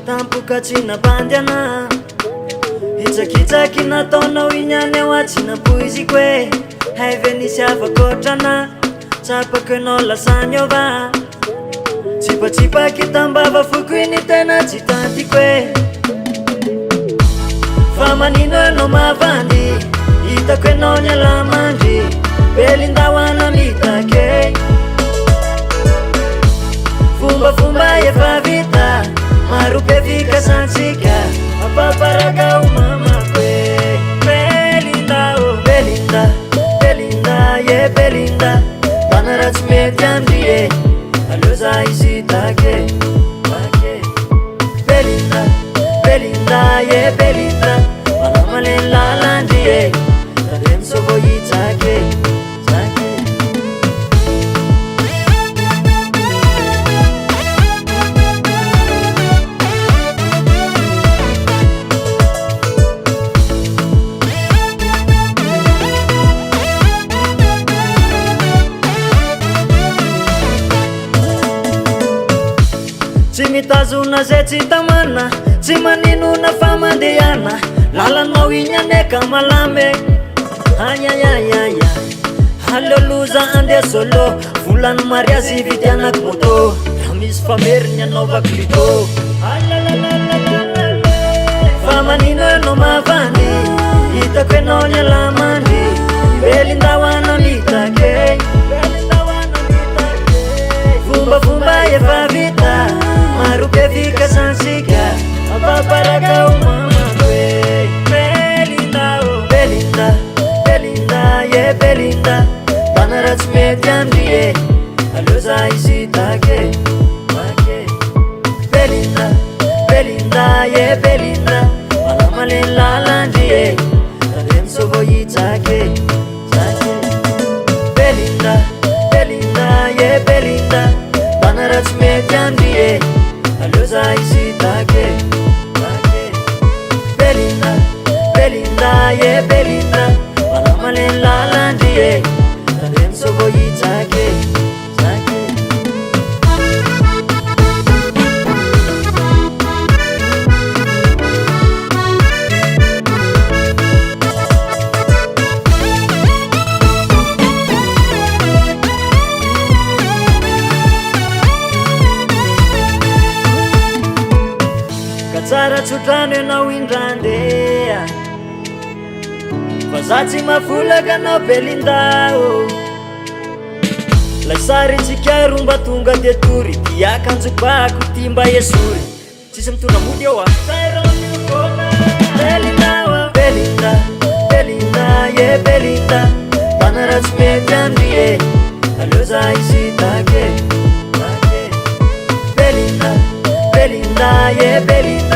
tampoka tsy nabandiana hitsakitsaky nataonao igny any ao tsy nampoiziko hoe hay ve nisy avakotrana tsapaky anao lasany ao va tsipatsipaky tambava foko iny tena tsy tantiko hoe fa manino anao mavandy hitako anao ny alamandry belinda hoana mitake fombafomba efa vita maro be fikasantsika mampaparaka ho mamako e belinda oh belinda belinda ye belinda tana raha tsy mety andry e aleo za hisitake belinda belinda ye belinda manama le lalandry e tade misovo hitsake tsy mitazona zay tsy tamana tsy maninona fa mandehana lalanao igny aneka malame ayayayaya aleoloza andeha solo volany mariazy vidianako moto raha misy fameriny anaovako lito fa manino anao mavandy hitako anao ny alamandry belinda hoana mitake fombafomba efa vita maro be fikasantsika mampaparaka ho mamako e belinda oh belinda belinda ye belinda tana raha tsy mety andry e aleo za hisitake belinda belinda ye belinda manama le lalandry e tade misovo hitsake belinda belinda ye belinda tana raha tsy mety andry e aleo za hisitake belinda belinda ye belinda manama le lalandry e tade misovo hitsake tsara tsotrano ianao indrandea fa za tsy mafolaka anao belinda o lasary tsikaro mba tonga de tory diakanjobako ty mba esory tsisy mitondra mody eo a belinda o belinda belinda ye belinda tana raha tsy mety andry e aleo za hisitake belinda belinda ye belinda